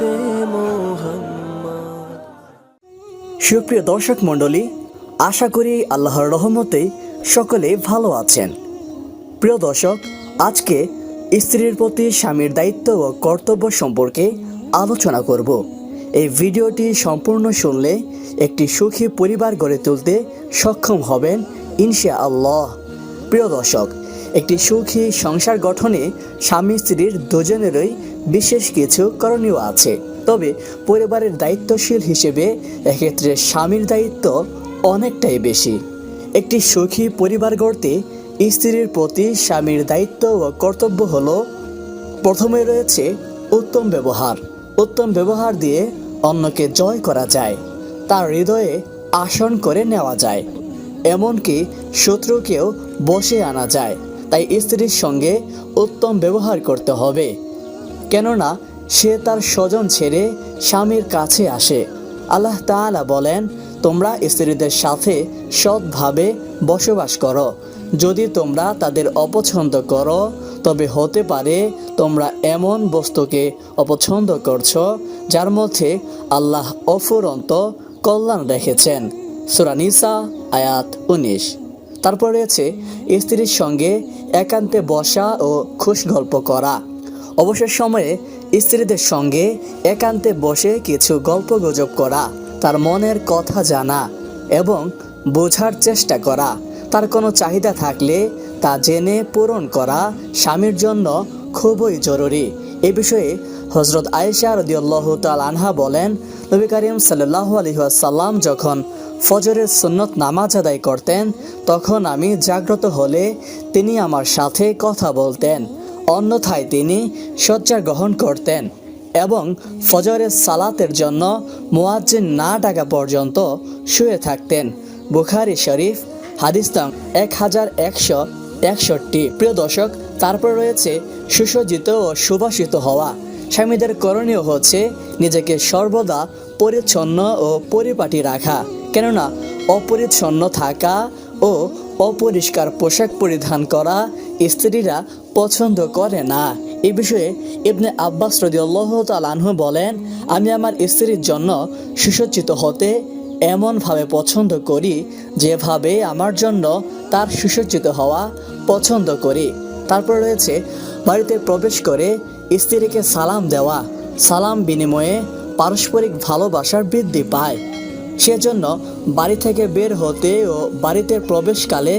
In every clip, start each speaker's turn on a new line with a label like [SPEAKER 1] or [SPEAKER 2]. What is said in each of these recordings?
[SPEAKER 1] উম্মতে মুহাম্মদ।
[SPEAKER 2] সুপ্রিয় দর্শক মণ্ডলী, আশা করি আল্লাহর রহমতে সকলে ভালো আছেন। প্রিয় দর্শক, আজকে স্ত্রীর প্রতি স্বামীর দায়িত্ব ও কর্তব্য সম্পর্কে আলোচনা করব। এই ভিডিওটি সম্পূর্ণ শুনলে একটি সুখী পরিবার গড়ে তুলতে সক্ষম হবেন ইনশাআল্লাহ। প্রিয় দর্শক, একটি সুখী সংসার গঠনে স্বামী স্ত্রীর দুজনেরই বিশেষ কিছু করণীয় আছে। তবে পরিবারের দায়িত্বশীল হিসেবে এক্ষেত্রে স্বামীর দায়িত্ব অনেকটাই বেশি। একটি সুখী পরিবার গড়তে স্ত্রীর প্রতি স্বামীর দায়িত্ব ও কর্তব্য হলো, প্রথমে রয়েছে উত্তম ব্যবহার। উত্তম ব্যবহার দিয়ে অন্যকে জয় করা যায়, তার হৃদয়ে আসন করে নেওয়া যায়, এমনকি শত্রুকেও বশে আনা যায়। তাই স্ত্রীর সঙ্গে উত্তম ব্যবহার করতে হবে, কেননা সে তার স্বজন ছেড়ে স্বামীর কাছে আসে। আল্লাহ তাআলা বলেন, তোমরা স্ত্রীদের সাথে সৎভাবে বসবাস করো। যদি তোমরা তাদের অপছন্দ করো, তবে হতে পারে তোমরা এমন বস্তুকে অপছন্দ করছো যার মধ্যে আল্লাহ অফুরন্ত কল্যাণ রেখেছেন। সূরা নিসা আয়াত 19। তারপর রয়েছে স্ত্রীর সঙ্গে একান্তে বসা ও খুশ গল্প করা। অবসর সময়ে স্ত্রীদের সঙ্গে একান্তে বসে কিছু গল্পগুজব করা, তার মনের কথা জানা এবং বোঝার চেষ্টা করা, তার কোনো চাহিদা থাকলে তা জেনে পূরণ করা স্বামীর জন্য খুবই জরুরি। এ বিষয়ে হযরত আয়েশা রাদিয়াল্লাহু তাআলা আনহা বলেন, নবী করিম সাল্লাল্লাহু আলাইহি ওয়াসাল্লাম যখন ফজরের সুন্নত নামাজ আদায় করতেন, তখন আমি জাগ্রত হলে তিনি আমার সাথে কথা বলতেন, অন্যথায় তিনি শয্যা গ্রহণ করতেন এবং ফজরের সালাতের জন্য মুয়াজ্জিন না ডাকা পর্যন্ত শুয়ে থাকতেন। বুখারী শরীফ, হাদিস নং 1161। প্রিয় দর্শক, তারপর রয়েছে সুসজ্জিত ও সুবাসিত হওয়া। স্বামীদের করণীয় হচ্ছে নিজেকে সর্বদা পরিচ্ছন্ন ও পরিপাটি রাখা, কেননা অপরিচ্ছন্ন থাকা ও অপরিষ্কার পোশাক পরিধান করা স্ত্রীরা পছন্দ করে না। এই বিষয়ে ইবনে আব্বাস রাদিয়াল্লাহু তাআলা আনহু বলেন, আমি আমার স্ত্রীর জন্য সুসজ্জিত হতে এমনভাবে পছন্দ করি যেভাবে আমার জন্য তার সুসজ্জিত হওয়া পছন্দ করি। তারপর রয়েছে বাড়িতে প্রবেশ করে স্ত্রীকে সালাম দেওয়া। সালাম বিনিময়ে পারস্পরিক ভালোবাসার বৃদ্ধি পায়। সেজন্য বাড়ি থেকে বের হতে ও বাড়িতে প্রবেশকালে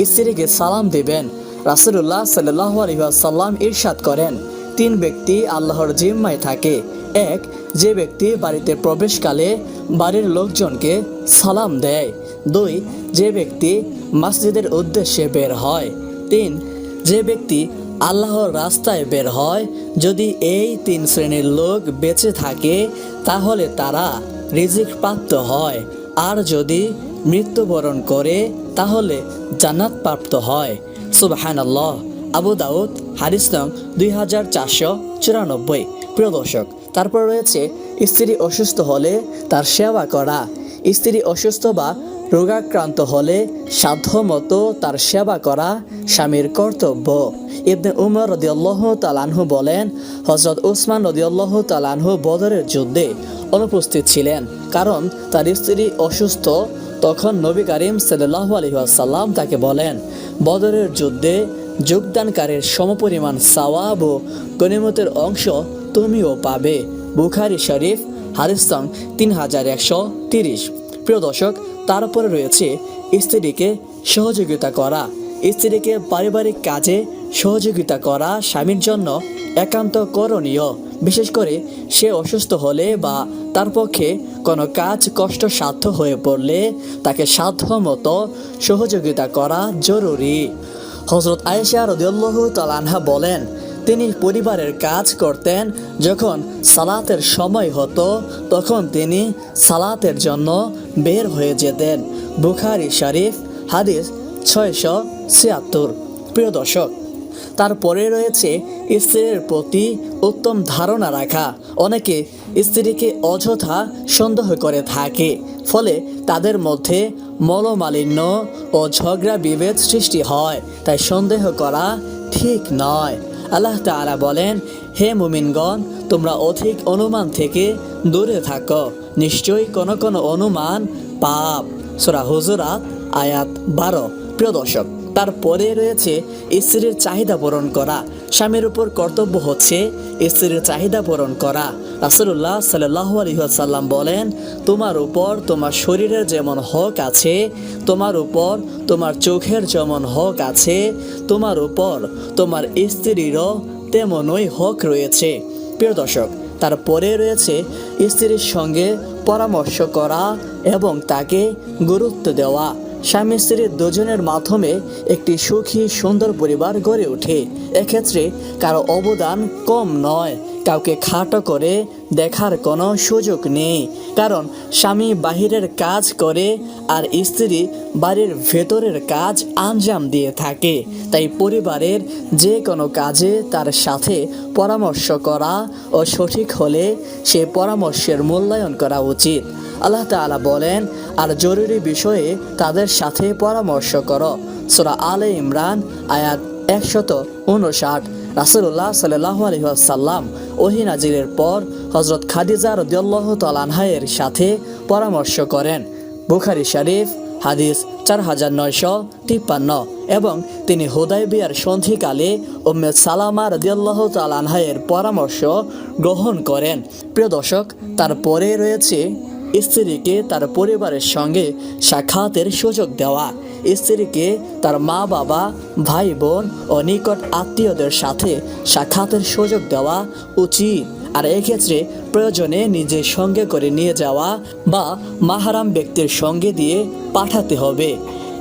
[SPEAKER 2] স্ত্রীকে সালাম দিবেন। রাসূলুল্লাহ সাল্লাল্লাহু আলাইহি ওয়াসাল্লাম ইরশাদ করেন, 3 ব্যক্তি আল্লাহর জিম্মায় থাকে। 1, যে ব্যক্তি বাড়িতে প্রবেশকালে বাড়ির লোকজনকে সালাম দেয়। 2, যে ব্যক্তি মসজিদের উদ্দেশ্যে বের হয়। 3, যে ব্যক্তি আল্লাহর রাস্তায় বের হয়। যদি এই 3 শ্রেণীর লোক বেঁচে থাকে তাহলে তারা রিজিক প্রাপ্ত হয়, আর যদি মৃত্যুবরণ করে তাহলে জান্নাত প্রাপ্ত হয়। সুবহানাল্লাহ। আবু দাউদ, হাদিস নং 2494। প্রিয় দর্শক, তারপর রয়েছে স্ত্রী অসুস্থ হলে তার সেবা করা। স্ত্রী অসুস্থ বা রোগাক্রান্ত হলে সাধ্যমতো তার সেবা করা স্বামীর কর্তব্য। ইবনে উমর রাদিয়াল্লাহু তাআলা আনহু বলেন, হযরত উসমান রাদিয়াল্লাহু তাআলা আনহু বদরের যুদ্ধে অনুপস্থিত ছিলেন, কারণ তার স্ত্রী অসুস্থ। তখন নবী করিম সাল্লাল্লাহু আলাইহি ওয়াসাল্লাম তাকে বলেন, বদরের যুদ্ধে যোগদানকারীর সমপরিমাণ সওয়াব ও গনিমতের অংশ তুমিও পাবে। বুখারী শরীফ, হাদিস নং 3130। প্রিয় দর্শক, তারপরে রয়েছে স্ত্রীকে সহযোগিতা করা। স্ত্রীকে পারিবারিক কাজে সহযোগিতা করা স্বামীর জন্য একান্ত করণীয়। বিশেষ করে সে অসুস্থ হলে বা তার পক্ষে কোনো কাজ কষ্টসাধ্য হয়ে পড়লে তাকে সাধ্যমতো সহযোগিতা করা জরুরি। হযরত আয়েশা রাদিয়াল্লাহু তাআলা আনহা বলেন, তিনি পরিবারের কাজ করতেন। যখন সালাতের সময় হতো তখন তিনি সালাতের জন্য বের হয়ে যেতেন। বুখারী শরীফ, হাদিস 676। প্রিয় দর্শক, তারপরে রয়েছে স্ত্রীর প্রতি উত্তম ধারণা রাখা। অনেকে স্ত্রীকে অযথা সন্দেহ করে থাকে, ফলে তাদের মধ্যে মনোমালিন্য ও ঝগড়া বিভেদ সৃষ্টি হয়। তাই সন্দেহ করা ঠিক নয়। আল্লাহ তাআলা বলেন, হে মুমিনগণ, তোমরা অধিক অনুমান থেকে দূরে থাকো, নিশ্চয়ই কোন অনুমান পাপ। সূরা হুজুরাত আয়াত 12। প্রিয় দর্শক, তারপরে রয়েছে স্ত্রীর চাহিদা পূরণ করা। স্বামীর উপর কর্তব্য হচ্ছে স্ত্রীর চাহিদা পূরণ করা। রাসূলুল্লাহ সাল্লাল্লাহু আলাইহি ওয়াসাল্লাম বলেন, তোমার উপর তোমার শরীরের যেমন হক আছে, তোমার উপর তোমার চোখের যেমন হক আছে, তোমার উপর তোমার স্ত্রীরও তেমনই হক রয়েছে। প্রিয় দর্শক, তারপরে রয়েছে স্ত্রীর সঙ্গে পরামর্শ করা এবং তাকে গুরুত্ব দেওয়া। স্বামী স্ত্রী দুজনের মাধ্যমে একটি সুখী সুন্দর পরিবার গড়ে ওঠে। এক্ষেত্রে কারো অবদান কম নয়। কাউকে খাটো করে দেখার কোনো সুযোগ নেই, কারণ স্বামী বাহিরের কাজ করে আর স্ত্রী বাড়ির ভেতরের কাজ আঞ্জাম দিয়ে থাকে। তাই পরিবারের যে কোনো কাজে তার সাথে পরামর্শ করা ও সঠিক হলে সে পরামর্শের মূল্যায়ন করা উচিত। আল্লাহ তাআলা বলেন, আর জরুরি বিষয়ে তাদের সাথে পরামর্শ করো। সূরা আলে ইমরান আয়াত 159। রাসূলুল্লাহ সাল্লাল্লাহু আলাইহি ওয়াসাল্লাম ওহী নাজিলের পর হযরত খাদিজা রাদিয়াল্লাহু তাআলা আনহা-এর সাথে পরামর্শ করেন। বুখারী শরীফ হাদিস 4953। এবং তিনি হুদায়বিয়ার সন্ধিকালে উম্মে সালামা রাদিয়াল্লাহু তাআলা আনহা-এর পরামর্শ গ্রহণ করেন। প্রিয় দর্শক, তারপরে রয়েছে স্ত্রীকে তার পরিবারের সঙ্গে সাক্ষাতের সুযোগ দেওয়া। স্ত্রীকে তার মা বাবা, ভাই বোন ও নিকট আত্মীয়দের সাথে সাক্ষাতের সুযোগ দেওয়া উচিত। আর এক্ষেত্রে প্রয়োজনে নিজে সঙ্গে করে নিয়ে যাওয়া বা মাহরাম ব্যক্তির সঙ্গে দিয়ে পাঠাতে হবে।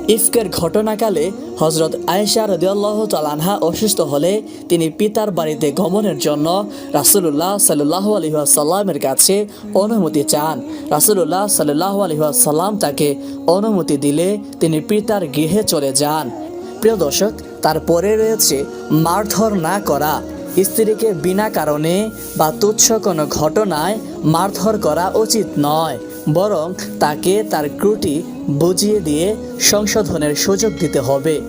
[SPEAKER 2] ইফকের ঘটনাকালে হযরত আয়েশা রাদিয়াল্লাহু তাআলা আনহা অসুস্থ হলে তিনি পিতার বাড়িতে গমনের জন্য রাসূলুল্লাহ সাল্লাল্লাহু আলাইহি ওয়াসাল্লামের কাছে অনুমতি চান। রাসূলুল্লাহ সাল্লাল্লাহু আলাইহি ওয়াসাল্লাম তাকে অনুমতি দিলে তিনি পিতার গৃহে চলে যান। প্রিয় দর্শক, তারপরে রয়েছে মারধর না করা। স্ত্রীকে বিনা কারণে বা তুচ্ছ কোনো ঘটনায় মারধর করা উচিত নয়, বরং তাকে তার ত্রুটি বুঝিয়ে দিয়ে সংশোধনের সুযোগ দিতে হবে।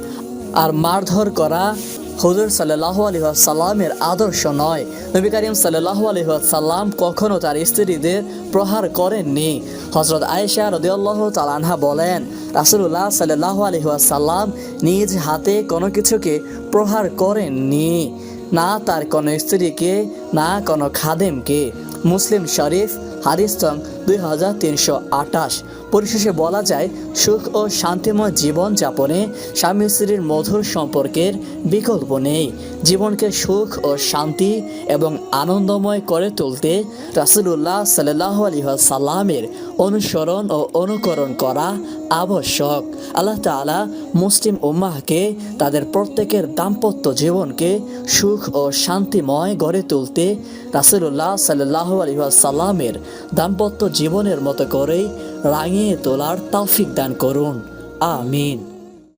[SPEAKER 2] আর মারধর করা হুজুর সাল্লাল্লাহু আলাইহি ওয়াসাল্লামের আদর্শ নয়। নবী করিম সাল্লাল্লাহু আলাইহি ওয়াসাল্লাম কখনো তার স্ত্রীদের প্রহার করেননি। হযরত আয়েশা রাদিয়াল্লাহু তাআলা আনহা বলেন, রাসূলুল্লাহ সাল্লাল্লাহু আলাইহি ওয়াসাল্লাম নিজ হাতে কোনো কিছুকে প্রহার করেননি, না তার কোনো স্ত্রীকে, না কোনো খাদেমকে। মুসলিম শরীফ হাদিস নং 2328। পরিশেষে বলা যায়, সুখ ও শান্তিময় জীবন যাপনে স্বামী স্ত্রীর মধুর সম্পর্কের বিকল্প নেই। জীবনকে সুখ ও শান্তি এবং আনন্দময় করে তুলতে রাসূলুল্লাহ সাল্লাল্লাহু আলাইহি ওয়াসাল্লামের অনুসরণ ও অনুকরণ করা আবশ্যক। আল্লাহ তাআলা মুসলিম উম্মাহকে তাদের প্রত্যেকের দাম্পত্য জীবনকে সুখ ও শান্তিময় গড়ে তুলতে রাসূলুল্লাহ সাল্লাল্লাহু আলাইহি ওয়াসাল্লামের দাম্পত্য জীবনের মতো করেই রাঙিয়ে তোলার তৌফিক দান করুন। আমিন।